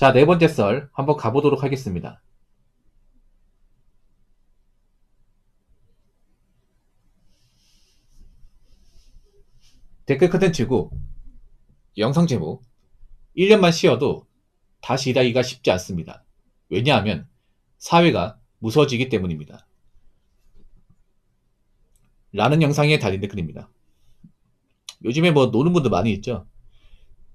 자, 네 번째 썰 한번 가보도록 하겠습니다. 댓글 컨텐츠고 영상 제목 1년만 쉬어도 다시 일하기가 쉽지 않습니다. 왜냐하면 사회가 무서워지기 때문입니다. 라는 영상에 달린 댓글입니다. 요즘에 뭐 노는 분들 많이 있죠.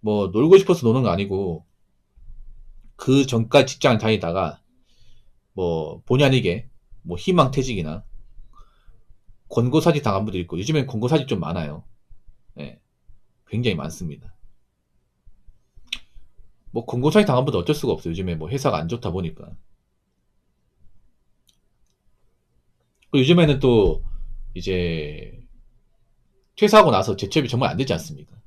뭐 놀고 싶어서 노는 거 아니고 그 전까지 직장을 다니다가 뭐 본의 아니게 뭐 희망퇴직이나 권고사직 당한 분들 있고 요즘엔 권고사직 좀 많아요. 네, 굉장히 많습니다. 뭐 권고사직 당한 분들 어쩔 수가 없어요. 요즘에 뭐 회사가 안 좋다 보니까. 요즘에는 또 이제 퇴사하고 나서 재취업이 정말 안 되지 않습니까?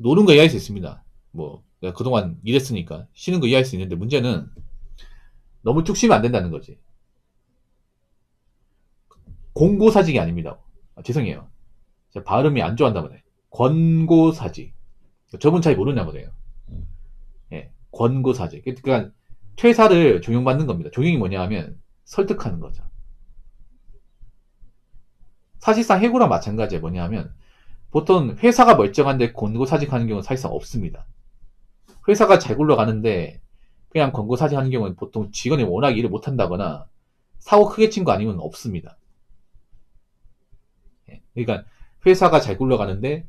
노는 거 이해할 수 있습니다. 뭐 내가 그동안 일했으니까 쉬는 거 이해할 수 있는데 문제는 너무 쭉 쉬면 안 된다는 거지. 공고사직이 아닙니다. 죄송해요. 제가 발음이 안 좋았나 보네. 권고사직. 저분 잘 모르나 보네요. 예, 권고사직. 그러니까 퇴사를 종용받는 겁니다. 종용이 뭐냐 하면 설득하는 거죠. 사실상 해고랑 마찬가지예요. 뭐냐 하면 보통 회사가 멀쩡한데 권고사직하는 경우는 사실상 없습니다. 회사가 잘 굴러가는데 그냥 권고사직하는 경우는 보통 직원이 워낙 일을 못한다거나 사고 크게 친 거 아니면 없습니다. 그러니까 회사가 잘 굴러가는데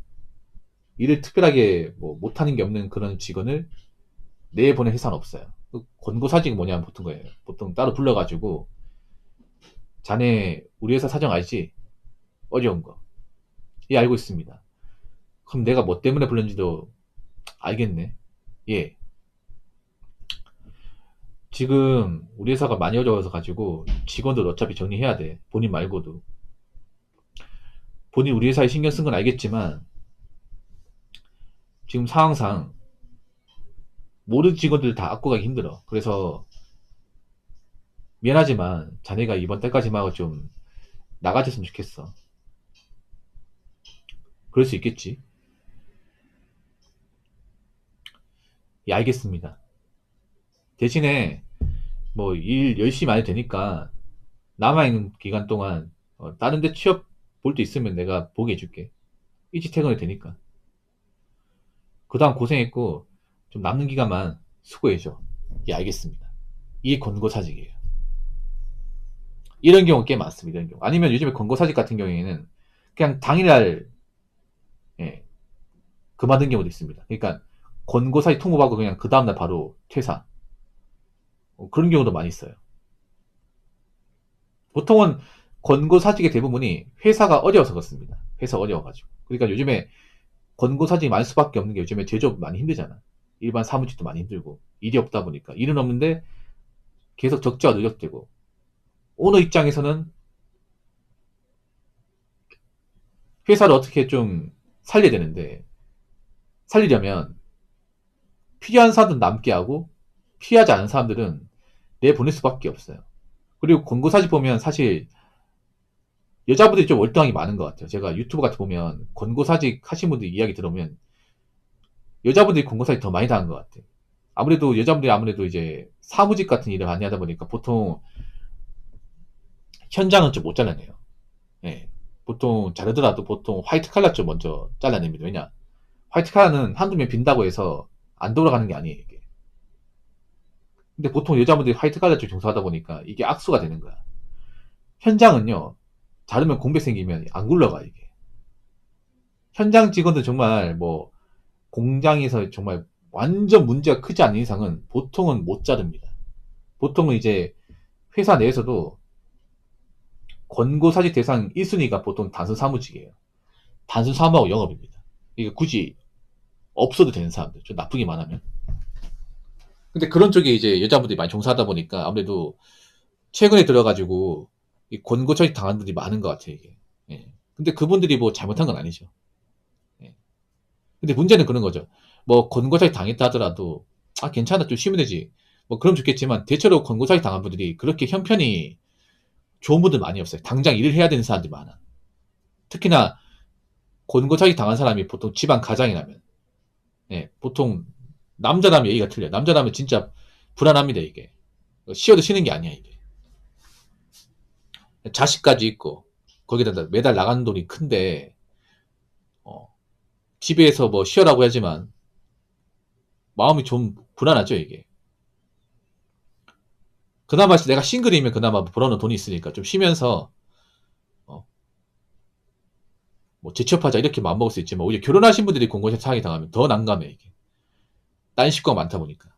일을 특별하게 뭐 못하는 게 없는 그런 직원을 내보낸 회사는 없어요. 권고사직이 뭐냐면 보통 거예요. 보통 따로 불러가지고 자네 우리 회사 사정 알지? 어려운 거. 예, 알고 있습니다. 그럼 내가 뭐 때문에 불렀는지도 알겠네. 예. 지금 우리 회사가 많이 어려워서 가지고 직원들 어차피 정리해야 돼. 본인 말고도. 본인 우리 회사에 신경 쓴 건 알겠지만 지금 상황상 모든 직원들 다 갖고 가기 힘들어. 그래서 미안하지만 자네가 이번 달까지만 하고 좀 나가줬으면 좋겠어. 그럴 수 있겠지. 예, 알겠습니다. 대신에 뭐 일 열심히 안 해도 되니까 남아있는 기간 동안 다른 데 취업 볼 때 있으면 내가 보게 해줄게. 일찍 퇴근해도 되니까. 그 다음 고생했고 좀 남는 기간만 수고해줘. 예, 알겠습니다. 이게 권고사직이에요. 이런 경우 꽤 많습니다. 이런 경우. 아니면 요즘에 권고사직 같은 경우에는 그냥 당일날 예, 그만둔 경우도 있습니다. 그러니까 권고사직 통보받고 그냥 그 다음날 바로 퇴사. 그런 경우도 많이 있어요. 보통은 권고사직의 대부분이 회사가 어려워서 그렇습니다. 회사 어려워가지고. 그러니까 요즘에 권고사직이 많을 수밖에 없는 게 요즘에 제조업 많이 힘들잖아. 일반 사무직도 많이 힘들고 일이 없다 보니까 일은 없는데 계속 적자가 누적되고 오너 입장에서는 회사를 어떻게 좀 살려야 되는데 살리려면 필요한 사람들은 남게 하고 필요하지 않은 사람들은 내보낼 수밖에 없어요. 그리고 권고사직 보면 사실 여자분들이 좀 월등하게 많은 것 같아요. 제가 유튜브 같은 거 보면 권고사직 하신 분들 이야기 들으면 여자분들이 권고사직 더 많이 당한 것 같아요. 아무래도 여자분들이 아무래도 이제 사무직 같은 일을 많이 하다 보니까 보통 현장은 좀 못 잘라내요. 예. 보통 자르더라도 보통 화이트 칼라 쪽 먼저 잘라냅니다. 왜냐? 화이트 칼라는 한두 명 빈다고 해서 안 돌아가는 게 아니에요, 이게. 근데 보통 여자분들이 화이트 칼라 쪽 종사하다 보니까 이게 악수가 되는 거야. 현장은요, 자르면 공백 생기면 안 굴러가, 이게. 현장 직원들 정말 뭐, 공장에서 정말 완전 문제가 크지 않은 이상은 보통은 못 자릅니다. 보통은 이제 회사 내에서도 권고사직 대상 1순위가 보통 단순 사무직이에요. 단순 사무하고 영업입니다. 이게 굳이 없어도 되는 사람들. 좀 나쁘기만 하면. 근데 그런 쪽에 이제 여자분들이 많이 종사하다 보니까 아무래도 최근에 들어가지고 이 권고처리 당한 분들이 많은 것 같아요, 이게. 예. 근데 그분들이 뭐 잘못한 건 아니죠. 예. 근데 문제는 그런 거죠. 뭐 권고사직 당했다 하더라도 아 괜찮아 좀 쉬면 되지. 뭐 그럼 좋겠지만 대체로 권고사직 당한 분들이 그렇게 형편이 좋은 분들 많이 없어요. 당장 일을 해야 되는 사람들이 많아. 특히나 권고사직 당한 사람이 보통 집안 가장이라면 예, 보통 남자라면 얘기가 틀려요. 남자라면 진짜 불안합니다, 이게. 쉬어도 쉬는 게 아니야, 이게. 자식까지 있고, 거기다 매달 나가는 돈이 큰데, 집에서 뭐 쉬어라고 하지만, 마음이 좀 불안하죠, 이게. 그나마 내가 싱글이면 그나마 벌어놓은 돈이 있으니까 좀 쉬면서, 뭐 재취업하자 이렇게 마음먹을 수 있지만, 오히려 결혼하신 분들이 공고시 사기 당하면 더 난감해, 이게. 딴 식구가 많다 보니까.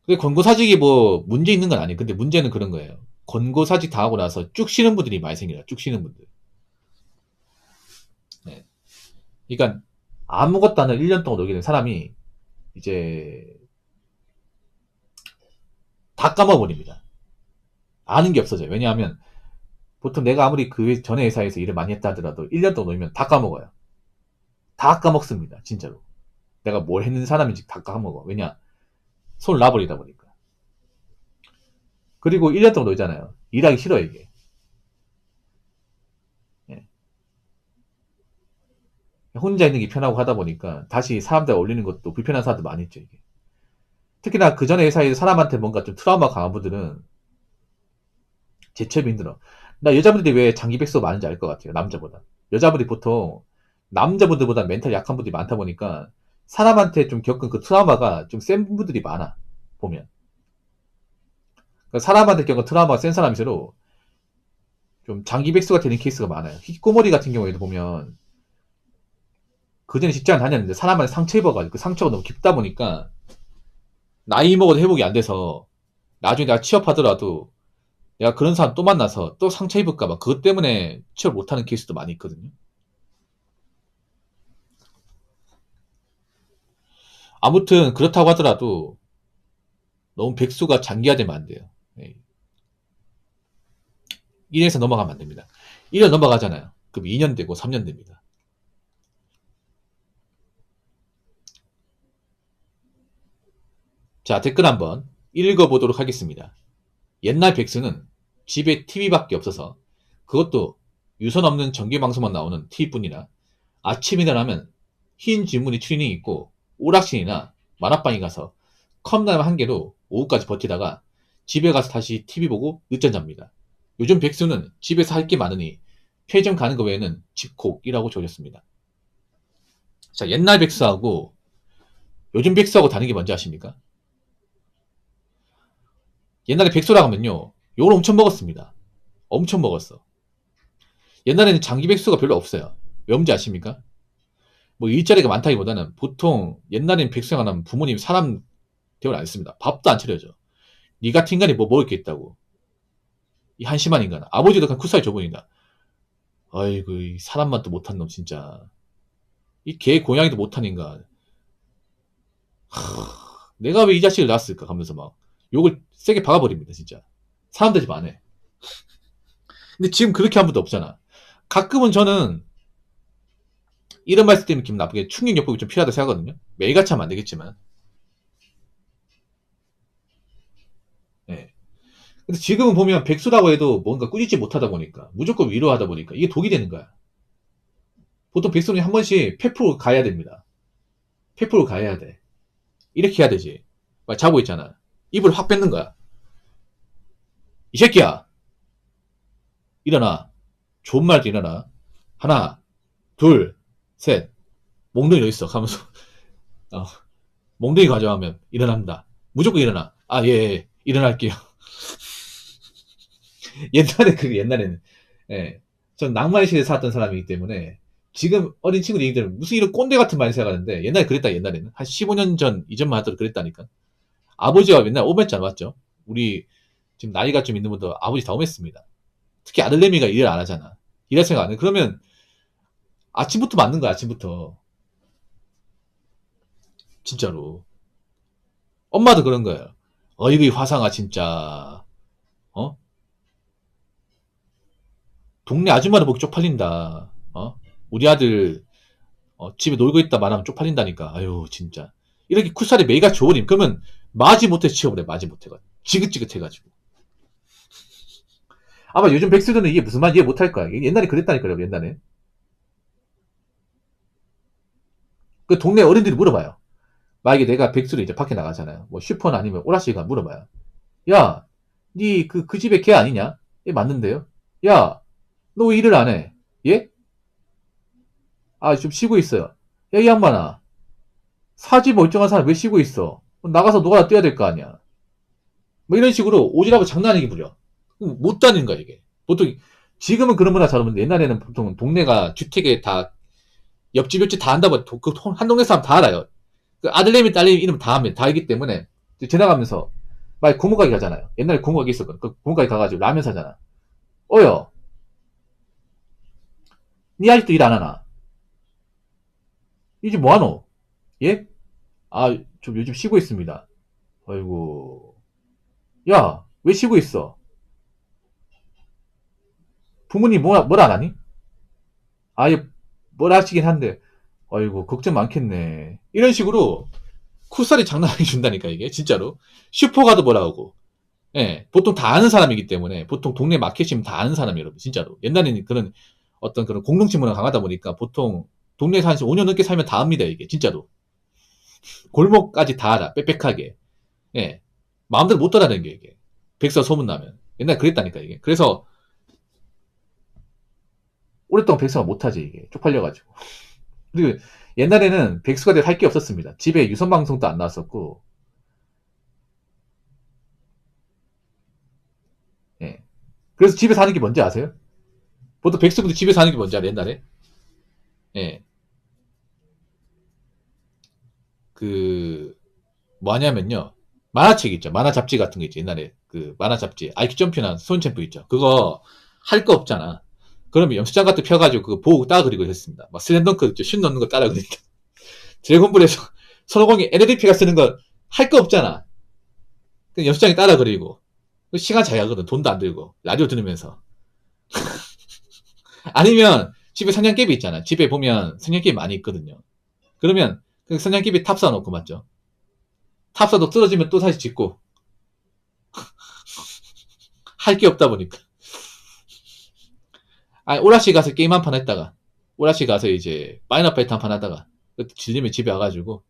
근데 권고사직이 뭐 문제 있는 건 아니에요. 근데 문제는 그런 거예요. 권고사직 당하고 나서 쭉 쉬는 분들이 많이 생겨요. 쭉 쉬는 분들. 네. 그러니까 아무것도 안 하는 1년 동안 놀게 된 사람이 이제 다 까먹어버립니다. 아는 게 없어져요. 왜냐하면 보통 내가 아무리 그 전에 회사에서 일을 많이 했다 하더라도 1년 동안 놀면 다 까먹어요. 다 까먹습니다. 진짜로. 내가 뭘 했는 사람인지 다 까먹어. 왜냐? 손을 놔버리다 보니까. 그리고 1년 동안 놀잖아요. 일하기 싫어 이게. 예. 혼자 있는 게 편하고 하다 보니까 다시 사람들 올리는 것도 불편한 사람들 많이 있죠 이게. 특히나 그 전에 회사에 사람한테 뭔가 좀 트라우마 강한 분들은 재취업이 힘들어. 나 여자분들이 왜 장기 백수가 많은지 알 것 같아요. 남자보다. 여자분들이 보통 남자분들보다 멘탈이 약한 분들이 많다 보니까 사람한테 좀 겪은 그 트라우마가 좀 센 분들이 많아. 보면. 그러니까 사람한테 겪은 트라우마가 센 사람일수록 좀 장기 백수가 되는 케이스가 많아요. 히코모리 같은 경우에도 보면 그 전에 직장 다녔는데 사람한테 상처 입어가지고 그 상처가 너무 깊다 보니까 나이 먹어도 회복이 안 돼서 나중에 내가 취업하더라도 내가 그런 사람 또 만나서 또 상처 입을까봐 그것 때문에 취업 못하는 케이스도 많이 있거든요. 아무튼 그렇다고 하더라도 너무 백수가 장기화되면 안 돼요. 1년에서 넘어가면 안 됩니다. 1년 넘어가잖아요. 그럼 2년 되고 3년 됩니다. 자, 댓글 한번 읽어보도록 하겠습니다. 옛날 백수는 집에 TV밖에 없어서 그것도 유선 없는 정규방송만 나오는 TV뿐이라 아침 일어나면 흰 줄무늬 추리닝 입고 오락실이나 만화방에 가서 컵라면 한 개로 오후까지 버티다가 집에 가서 다시 TV 보고 늦잠 잡니다. 요즘 백수는 집에서 할 게 많으니 편의점 가는 거 외에는 집콕이라고 적었습니다. 자, 옛날 백수하고 요즘 백수하고 다른 게 뭔지 아십니까? 옛날에 백수라고 하면요, 욕을 엄청 먹었습니다. 엄청 먹었어. 옛날에는 장기 백수가 별로 없어요. 왜 뭔지 아십니까? 뭐 일자리가 많다기보다는 보통 옛날에는 백수가 하면 부모님 사람 대우를 안 했습니다. 밥도 안 차려줘. 니 같은 인간이 뭐 먹을 게 있다고. 이 한심한 인간. 아버지도 그냥 쿠사의 조본이다. 아이고, 이 사람만 또 못한 놈, 진짜. 이 개 고양이도 못한 인간. 내가 왜 이 자식을 낳았을까? 하면서 막 욕을 세게 박아버립니다, 진짜. 사람들 집 안 해. 근데 지금 그렇게 한 분도 없잖아. 가끔은 저는 이런 말씀 때문에 기분 나쁘게 충격요법이 좀 필요하다고 생각하거든요. 매일같이 하면 안 되겠지만. 예. 근데 지금은 보면 백수라고 해도 뭔가 꾸짖지 못하다 보니까, 무조건 위로하다 보니까 이게 독이 되는 거야. 보통 백수는 한 번씩 페프로 가야 됩니다. 페프로 가야 돼. 이렇게 해야 되지. 막 자고 있잖아. 입을 확 뱉는 거야. 이 새끼야! 일어나. 좋은 말도 일어나. 하나, 둘, 셋. 몽둥이 어디 있어? 하면서 어, 몽둥이 가져가면 일어납니다. 무조건 일어나. 아, 예, 예. 일어날게요. 옛날에는. 예. 전 낭만의 시대에 살았던 사람이기 때문에 지금 어린 친구 얘기들은 무슨 이런 꼰대 같은 말을 생각하는데 옛날에 그랬다, 옛날에는. 한 15년 전 이전만 하더라도 그랬다니까. 아버지가 맨날 오맸잖아, 맞죠? 우리 지금 나이가 좀 있는 분도 아버지 다 오맸습니다. 특히 아들내미가 일을 안 하잖아. 일할 생각 안 해. 그러면 아침부터 맞는 거야, 아침부터. 진짜로. 엄마도 그런 거예요. 어이구, 이 화상아, 진짜. 어? 동네 아줌마도 보기 쪽팔린다. 어? 우리 아들, 집에 놀고 있다 말하면 쪽팔린다니까. 아유, 진짜. 이렇게 쿠살이 매가 줘버림. 그러면 마지 못해 치워버려, 마지 못해가. 지긋지긋해가지고. 아마 요즘 백수들은 이게 무슨 말 이해 못할 거야. 옛날에 그랬다니까요, 옛날에. 그 동네 어른들이 물어봐요. 만약에 내가 백수로 이제 밖에 나가잖아요. 뭐 슈퍼나 아니면 오락실가 물어봐요. 야, 그 집에 걔 아니냐? 얘 맞는데요? 야, 너 왜 일을 안 해? 예? 아, 좀 쉬고 있어요. 야, 이 양반아. 사지 멀쩡한 사람 왜 쉬고 있어? 나가서 노가다 뛰어야 될 거 아니야. 뭐 이런 식으로 오지랖을 장난하게 부려. 못 다니는 거야, 이게. 보통, 지금은 그런 문화 잘 없는데 옛날에는 보통 동네가 주택에 다, 옆집 다 한다고, 한 동네 사람 다 알아요. 그 아들내미 딸내미 이름 다 합니다. 다 알기 때문에 지나가면서 막 고모가게 가잖아요. 옛날에 고모가게 있었거든. 그 고모가게 가가지고 라면 사잖아. 어여, 니 아직도 일 안 하나? 이제 뭐하노? 예? 아, 좀 요즘 쉬고 있습니다. 아이고, 야, 왜 쉬고 있어? 부모님 뭐라 안 하니? 아예 뭐라 하시긴 한데, 아이고, 걱정 많겠네. 이런 식으로 쿨살이 장난하게 준다니까, 이게, 진짜로. 슈퍼 가도 뭐라 하고. 예, 보통 다 아는 사람이기 때문에, 보통 동네 마켓이면 다 아는 사람이에요, 여러분, 진짜로. 옛날에는 그런, 어떤 그런 공동체 문화가 강하다 보니까, 보통, 동네에서 한 5년 넘게 살면 다 압니다, 이게, 진짜로. 골목까지 다 알아, 빽빽하게. 예. 마음대로 못 따라다니는 게, 이게. 백서 소문나면. 옛날에 그랬다니까, 이게. 그래서, 오랫동안 백서가 못하지, 이게. 쪽팔려가지고. 그리고, 옛날에는 백수가 돼서 할 게 없었습니다. 집에 유선방송도 안 나왔었고, 예. 그래서 집에 사는 게 뭔지 아세요? 보통 백수분들 집에 사는 게 뭔지 알아요, 옛날에? 예. 그, 뭐 하냐면요. 만화책 있죠. 만화 잡지 같은 거 있죠. 옛날에. 그, 만화 잡지. 아이큐 점프나 손챔프 있죠. 그거, 할 거 없잖아. 그러면 영수장 같은 거 펴가지고 그거 보고 따라 그리고 했습니다. 막 슬램덩크 있죠. 슛 넣는 거 따라 그리니까. 드래곤볼에서 손오공이 NLP가 쓰는 거 할 거 없잖아. 그 영수장에 따라 그리고. 시간 잘 가거든. 돈도 안 들고. 라디오 들으면서. 아니면 집에 선냥개비 있잖아. 집에 보면 선냥개비 많이 있거든요. 그러면 그 선냥개비 탑 쏴놓고 맞죠? 탑 쏴도 떨어지면 또 다시 짓고 할 게 없다 보니까. 아니 오라시 가서 게임 한 판 했다가 오라시 가서 이제 파이널 파이트 한 판 하다가 질리면 집에 와가지고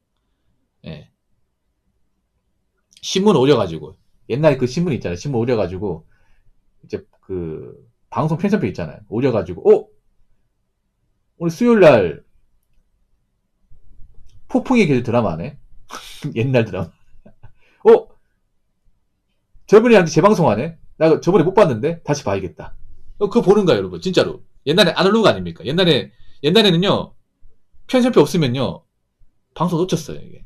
예. 신문 오려가지고 옛날에 그 신문 있잖아요. 신문 오려가지고 이제 그 방송 편성표 있잖아요. 오려가지고 오늘 수요일날 폭풍의 길 드라마네. 옛날 드라마. 어? 저번에 한테 재방송하네? 나 저번에 못 봤는데? 다시 봐야겠다. 그거 보는 거야, 여러분. 진짜로. 옛날에 아날로그 아닙니까? 옛날에는요, 편집표 없으면요, 방송 놓쳤어요, 이게.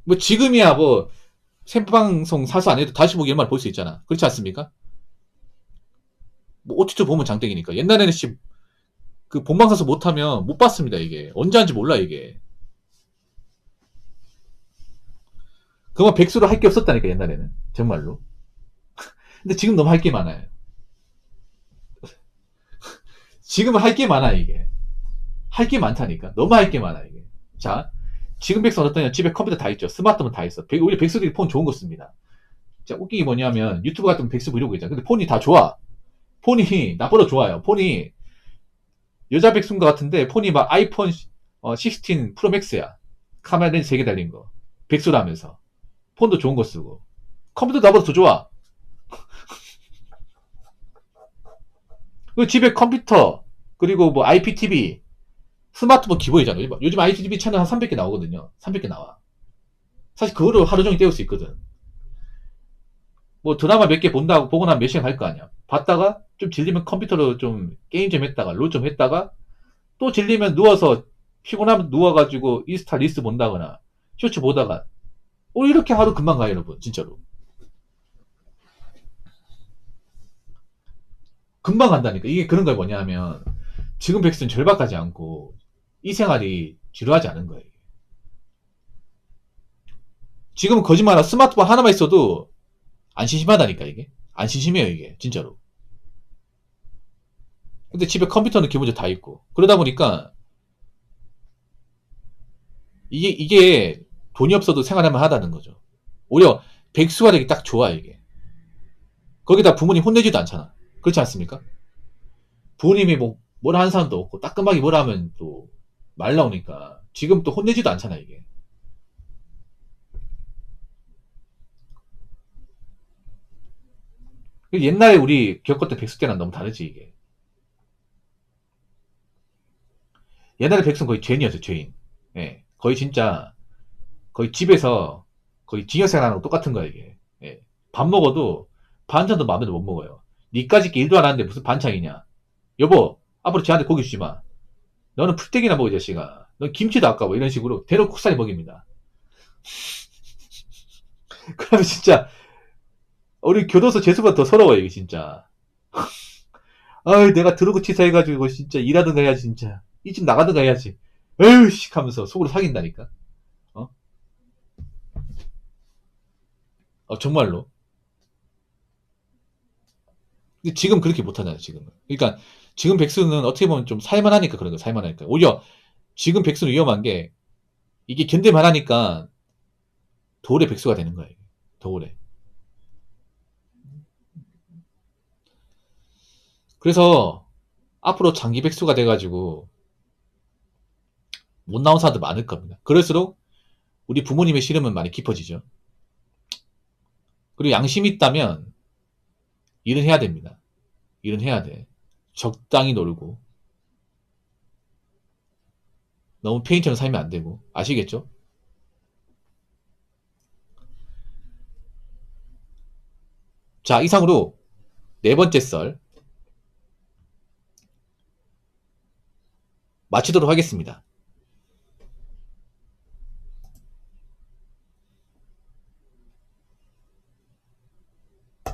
뭐, 지금이야 뭐, 생방송 사수 안 해도 다시 보기 얼마나 볼 수 있잖아. 그렇지 않습니까? 뭐, OTT 보면 장땡이니까. 옛날에는 그 본방 사수 못하면 못 봤습니다, 이게. 언제 한지 몰라, 이게. 그만 백수로 할 게 없었다니까, 옛날에는. 정말로. 근데 지금 너무 할 게 많아요. 지금은 할 게 많아, 이게. 할 게 많다니까. 너무 할 게 많아, 이게. 자, 지금 백수 어떻냐? 집에 컴퓨터 다 있죠. 스마트폰 다 있어. 오히려 백수들이 폰 좋은 거 씁니다. 자, 웃긴 게 뭐냐면, 유튜브 같은 거 백수 브이로그 있잖아. 근데 폰이 다 좋아. 폰이, 나보다 좋아요. 폰이, 여자 백수인 것 같은데, 폰이 막 아이폰 16 프로 맥스야. 카메라 렌즈 3개 달린 거. 백수라면서. 폰도 좋은 거 쓰고. 컴퓨터 나보다 더 좋아. 그 집에 컴퓨터, 그리고 뭐 IPTV, 스마트폰 기본이잖아. 요즘 IPTV 채널 한 300개 나오거든요. 300개 나와. 사실 그거로 하루 종일 때울 수 있거든. 뭐 드라마 몇 개 본다고 보고 나면 몇 시간 갈 거 아니야. 봤다가 좀 질리면 컴퓨터로 좀 게임 좀 했다가 롤 좀 했다가 또 질리면 누워서 피곤하면 누워가지고 인스타 리스 본다거나 쇼츠 보다가 이렇게 하루 금방 가요, 여러분. 진짜로. 금방 간다니까. 이게 그런 거 뭐냐면 지금 백수는 절박하지 않고 이 생활이 지루하지 않은 거예요. 지금은 거짓말하고 스마트폰 하나만 있어도 안 심심하다니까, 이게. 안 심심해요, 이게. 진짜로. 근데 집에 컴퓨터는 기본적으로 다 있고. 그러다 보니까, 이게 돈이 없어도 생활하면 하다는 거죠. 오히려 백수가 되기 딱 좋아, 이게. 거기다 부모님 혼내지도 않잖아. 그렇지 않습니까? 부모님이 뭐 뭐라 하는 사람도 없고 따끔하게 뭐라 하면 또 말 나오니까 지금 또 혼내지도 않잖아 이게. 옛날에 우리 겪었던 백수 때랑 너무 다르지 이게. 옛날에 백수는 거의 죄인이었죠 죄인. 예, 거의 진짜 거의 집에서 거의 징역생활하고 똑같은 거야 이게. 예. 밥 먹어도 반찬도 마음대로 못 먹어요. 니까짓 게 일도 안 하는데 무슨 반찬이냐. 여보 앞으로 쟤한테 고기 주지 마. 너는 풀떼기나 먹어 이 자식아. 넌 김치도 아까워 이런 식으로 대놓고 국산이 먹입니다. 그러면 진짜 우리 교도소 재수보다 더 서러워 이게 진짜. 아유 내가 들어고 치사해가지고 진짜 일하든가 해야지 진짜. 이 집 나가든가 해야지. 에휴 씨 하면서 속으로 사귄다니까. 어? 정말로. 근데 지금 그렇게 못하잖아요 지금은. 그러니까 지금 백수는 어떻게 보면 좀 살만하니까 그런 거 살만하니까. 오히려 지금 백수는 위험한 게 이게 견딜만 하니까 도울의 백수가 되는 거예요. 도울의. 그래서 앞으로 장기 백수가 돼가지고 못 나온 사람들 많을 겁니다. 그럴수록 우리 부모님의 시름은 많이 깊어지죠. 그리고 양심이 있다면 일은 해야 됩니다. 일은 해야 돼. 적당히 놀고 너무 페인처럼 살면 안 되고 아시겠죠? 자 이상으로 네 번째 썰 마치도록 하겠습니다.